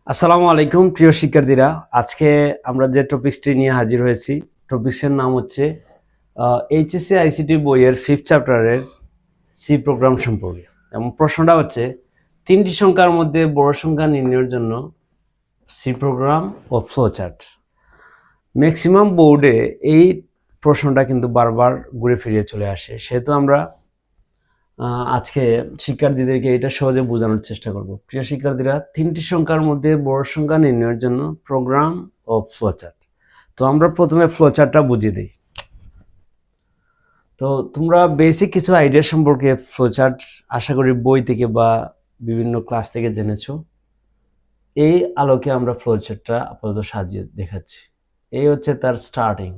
আসসালামু আলাইকুম প্রিয় শিক্ষার্থীরা। আজকে আমরা যে টপিকসটি নিয়ে হাজির হয়েছি, টপিকসের নাম হচ্ছে এইচএসসি আইসিটি বইয়ের 5th চ্যাপ্টারের সি প্রোগ্রাম সম্পর্কে। এবং প্রশ্নটা হচ্ছে 3টি সংখ্যার মধ্যে বড় সংখ্যা নির্ণয়ের জন্য সি প্রোগ্রাম ও ফ্লোচার্ট। ম্যাক্সিমাম বোর্ডে এই প্রশ্নটা কিন্তু বারবার ঘুরে ফিরে চলে আসে, সেহেতু আমরা আজকে শিক্ষার্থীদেরকে এটা সহজে বোঝানোর চেষ্টা করব। প্রিয় শিক্ষার্থীরা, 3টি সংখ্যার মধ্যে বড় সংখ্যা নির্ণয়ের জন্য প্রোগ্রাম ও ফ্লোচার্ট। তো আমরা প্রথমে ফ্লোচার্টটা বুঝিয়ে দিই। তো তোমরা বেসিক কিছু আইডিয়া সম্পর্কে ফ্লোচার্ট আশা করি বই থেকে বা বিভিন্ন ক্লাস থেকে জেনেছো। এই আলোকে আমরা ফ্লোচার্টটা আপাতত সাজিয়ে দেখাচ্ছি। এই হচ্ছে তার স্টার্টিং।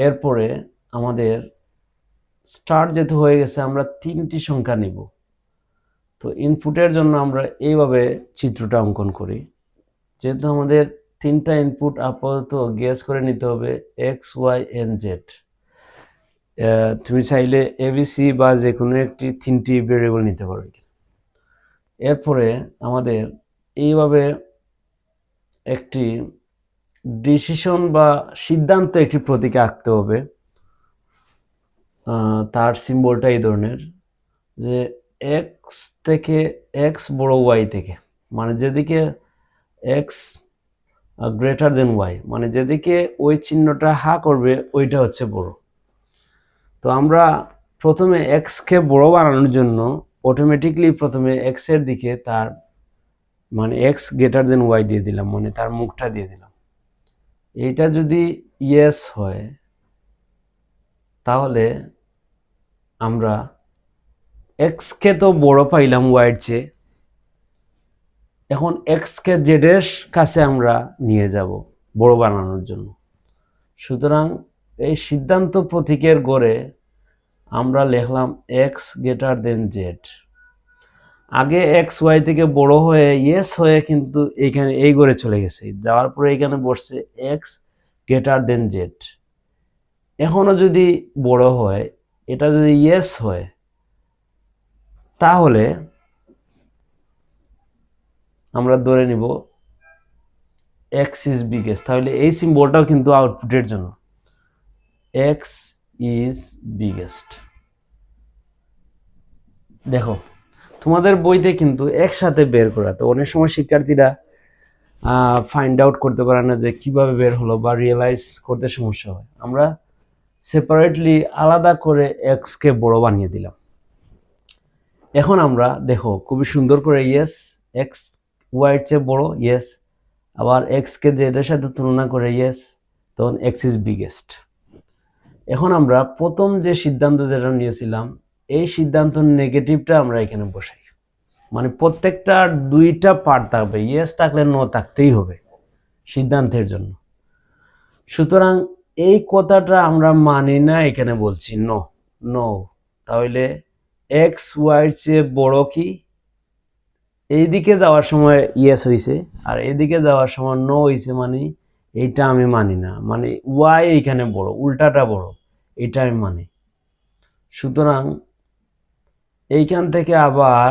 এরপরে আমাদের স্টার্ট যেহেতু হয়ে গেছে, আমরা 3টি সংখ্যা নিব। তো ইনপুটের জন্য আমরা এইভাবে চিত্রটা অঙ্কন করি। যেহেতু আমাদের 3টা ইনপুট আপাতত গেস করে নিতে হবে এক্স ওয়াই এন জেড। তুমি চাইলে এবিসি বা যে কোনো একটি 3টি ভেরিয়েবল নিতে পারো। এরপরে আমাদের এইভাবে একটি ডিসিশন বা সিদ্ধান্ত একটি প্রতীকে আঁকতে হবে। তার সিম্বলটা এই ধরনের, যে এক্স থেকে এক্স বড় ওয়াই থেকে, মানে যেদিকে এক্স গ্রেটার দেন ওয়াই, মানে যেদিকে ওই চিহ্নটা হা করবে ওইটা হচ্ছে বড়। তো আমরা প্রথমে এক্সকে বড় বানানোর জন্য অটোমেটিকলি প্রথমে এক্স এর দিকে তার মানে এক্স গ্রেটার দেন ওয়াই দিয়ে দিলাম, মানে তার মুখটা দিয়ে দিলাম। এইটা যদি ইয়েস হয় তাহলে আমরা এক্সকে তো বড় পাইলাম ওয়াইয়ের চেয়ে, এখন এক্সকে জেডের কাছে আমরা নিয়ে যাব বড় বানানোর জন্য। সুতরাং এই সিদ্ধান্ত প্রতীকের গড়ে আমরা লিখলাম এক্স গ্রেটার দেন জেড। আগে এক্স ওয়াই থেকে বড় হয়ে ইয়েস হয়ে কিন্তু এইখানে এই গড়ে চলে গেছে, যাওয়ার পরে এখানে বসছে এক্স গ্রেটার দেন জেড। এখনো যদি বড় হয়, এটা যদি ইয়েস হয়, তাহলে আমরা ধরে নিব এক্স ইজ বিগেস্ট। তাহলে এই সিম্বলটাও কিন্তু আউটপুটের জন্য এক্স ইজ বিগেস্ট। দেখো, তোমাদের বইতে কিন্তু একসাথে বের করা, তো অনেক সময় শিক্ষার্থীরা ফাইন্ড আউট করতে পারে না যে কিভাবে বের হলো বা রিয়েলাইজ করতে সমস্যা হয়। আমরা সেপারেটলি আলাদা করে এক্সকে বড় বানিয়ে দিলাম। এখন আমরা দেখো খুবই সুন্দর করে ইয়েস, এক্স ওয়াইয়ের চেয়ে বড়, ইয়েস। আবার এক্সকে জেডের সাথে তুলনা করে ইয়েস, তখন এক্স ইজ বিগেস্ট। এখন আমরা প্রথম যে সিদ্ধান্ত যেটা নিয়েছিলাম, এই সিদ্ধান্ত নেগেটিভটা আমরা এখানে বসাই। মানে প্রত্যেকটা 2টা পার্ট থাকবে, ইয়েস থাকলে নো থাকতেই হবে সিদ্ধান্তের জন্য। সুতরাং এই কথাটা আমরা মানি না, এখানে বলছি নো নো। তাহলে এক্স ওয়াইয়ের চেয়ে বড় কি, এইদিকে যাওয়ার সময় ইয়েস হয়েছে আর এইদিকে যাওয়ার সময় নো হয়েছে, মানে এইটা আমি মানি না, মানে ওয়াই এইখানে বড়, উল্টাটা বড়, এটা আমি মানি। সুতরাং এইখান থেকে আবার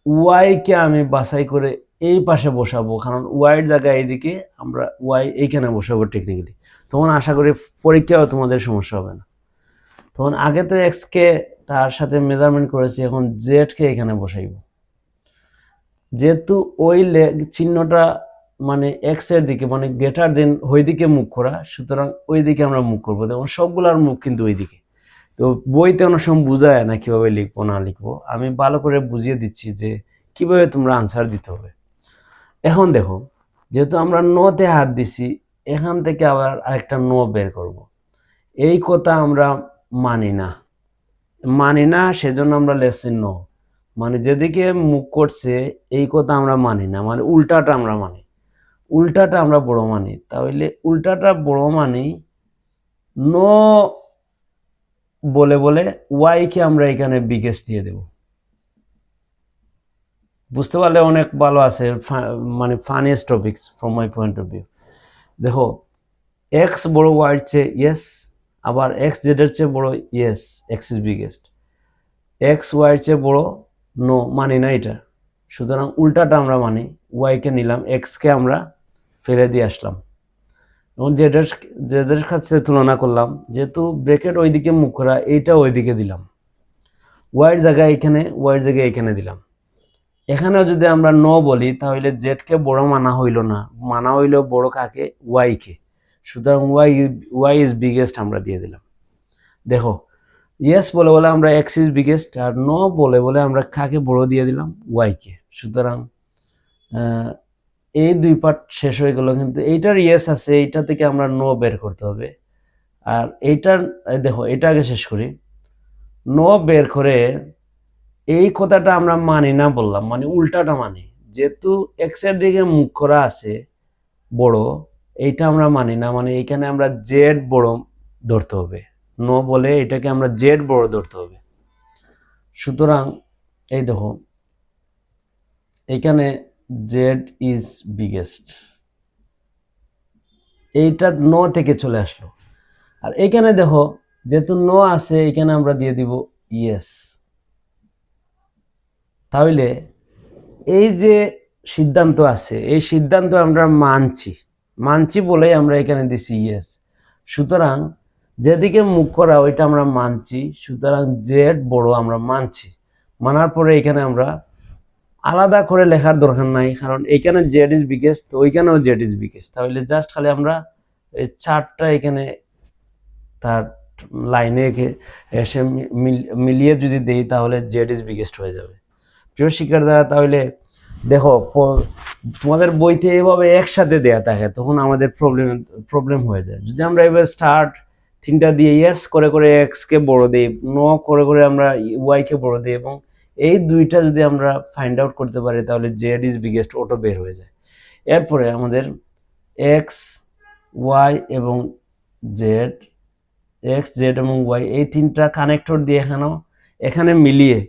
ওয়াইকে আমি বাছাই করে এই পাশে বসাবো, কারণ ওয়াইয়ের জায়গায় এইদিকে আমরা ওয়াই এইখানে বসাবো টেকনিক্যালি। তখন আশা করি পরীক্ষাও তোমাদের সমস্যা হবে না। তখন আগে তো এক্সকে তার সাথে মেজারমেন্ট করেছি, এখন জেডকে এখানে বসাইব। যেহেতু ওই চিহ্নটা মানে এক্স এর দিকে, মানে গ্রেটার দেন ওই দিকে মুখ করা, সুতরাং ওই দিকে আমরা মুখ করবো। দেখুন সবগুলার মুখ কিন্তু ওই দিকে। তো বইতে অনেক সময় বোঝায় না কিভাবে লিখবো না লিখবো, আমি ভালো করে বুঝিয়ে দিচ্ছি যে কিভাবে তোমরা আনসার দিতে হবে। এখন দেখো, যেহেতু আমরা নোতে হাত দিছি, এখান থেকে আবার আরেকটা নো বের করব। এই কথা আমরা মানি না, সেজন্য আমরা লিখছি নো। মানে যেদিকে মুখ করছে এই কথা আমরা মানি না, মানে উল্টাটা আমরা মানি, উল্টাটা আমরা বড় মানি। তাহলে উল্টাটা বড় মানি, নো বলে বলে ওয়াইকে আমরা এখানে বিগেস্ট দিয়ে দেব। বুঝতে পারলে অনেক ভালো আছে, মানে funniest topics from my point of view. দেখো, এক্স বড় ওয়াইয়ের চেয়ে ইয়েস, আবার এক্স জেডের চেয়ে বড় yes, x is biggest. X ওয়াইয়ের চেয়ে বড়, নো মানি না এটা, সুতরাং উল্টাটা আমরা মানি, ওয়াইকে নিলাম, এক্সকে আমরা ফেলে দিয়ে আসলাম এবং জেডের কাছে তুলনা করলাম, যেহেতু ব্রেকেট ওইদিকে মুখ করা, এইটা ওইদিকে দিলাম, ওয়াইয়ের জায়গায় এখানে, ওয়াইয়ের জায়গায় এখানে দিলাম। এখানেও যদি আমরা নো বলি তাহলে জেডকে বড় মানা হইল না, মানা হইল বড় কাকে, ওয়াইকে, সুতরাং ওয়াই ইজ বিগেস্ট আমরা দিয়ে দিলাম। দেখো ইয়েস বলে বলে আমরা এক্স ইজ বিগেস্ট, আর নো বলে বলে আমরা কাকে বড় দিয়ে দিলাম, ওয়াইকে। সুতরাং এই দুই পার্ট শেষ হয়ে গেল, কিন্তু এইটার ইয়েস আছে, এইটা থেকে আমরা নো বের করতে হবে। আর এইটার দেখো, এটা আগে শেষ করি। নো বের করে এই কথাটা আমরা মানি না বললাম, মানে উল্টাটা মানি, যেহেতু এক্স এর দিকে মুখ করা আছে বড়, এইটা আমরা মানি না, মানে এইখানে আমরা জেড বড় ধরতে হবে, নো বলে এটাকে আমরা জেড বড় ধরতে হবে। সুতরাং এই দেখো এখানে জেড ইজ বিগেস্ট, এইটা নো থেকে চলে আসলো। আর এখানে দেখো যেহেতু নো আছে, এখানে আমরা দিয়ে দিব ইয়েস। তাহলে এই যে সিদ্ধান্ত আছে, এই সিদ্ধান্ত আমরা মানছি বলে আমরা এখানে দিছি ইয়েস। সুতরাং যেদিকে মুখ করা ওইটা আমরা মানছি, সুতরাং জেড বড় আমরা মানছি। মানার পরে এখানে আমরা আলাদা করে লেখার দরকার নাই, কারণ এখানে জেড ইজ বিগেস্ট, তো ওইখানেও জেড ইজ বিগেস্ট। তাহলে জাস্ট খালি আমরা এই চারটা এখানে তার লাইনে এসে মিলিয়ে যদি দেই তাহলে জেড ইজ বিগেস্ট হয়ে যাবে। প্রিয় শিক্ষার্থীরা, তাহলে দেখো তোমাদের বইতে এভাবে একসাথে দেয়া থাকে, তখন আমাদের প্রবলেম হয়ে যায়। যদি আমরা এবার স্টার্ট তিনটা দিয়ে ইয়েস করে করে এক্স কে বড় দিই, নো করে করে আমরা ওয়াই কে বড় দিই, এবং এই দুইটা যদি আমরা ফাইন্ড আউট করতে পারি তাহলে জেড ইজ বিগেস্ট অটো বের হয়ে যায়। এরপরে আমাদের এক্স, ওয়াই এবং জেড, এক্স, জেড এবং ওয়াই, এই তিনটা কানেক্টর দিয়ে এখানে মিলিয়ে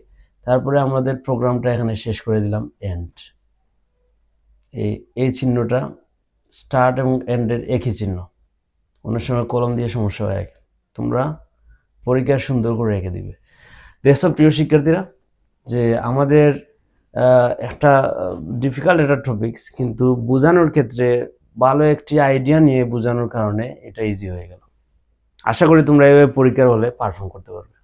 তারপরে আমাদের প্রোগ্রামটা এখানে শেষ করে দিলাম, এন্ড। এই চিহ্নটা স্টার্ট এবং এন্ডের একই চিহ্ন, অনেক সময় কলম দিয়ে সমস্যা হয়, তোমরা পরীক্ষা সুন্দর করে রেখে দিবে। দেখছো প্রিয় শিক্ষার্থীরা, যে আমাদের একটা ডিফিকাল্ট একটা টপিকস, কিন্তু বোঝানোর ক্ষেত্রে ভালো একটি আইডিয়া নিয়ে বোঝানোর কারণে এটা ইজি হয়ে গেল। আশা করি তোমরা এভাবে পরীক্ষার হলে পারফর্ম করতে পারবে।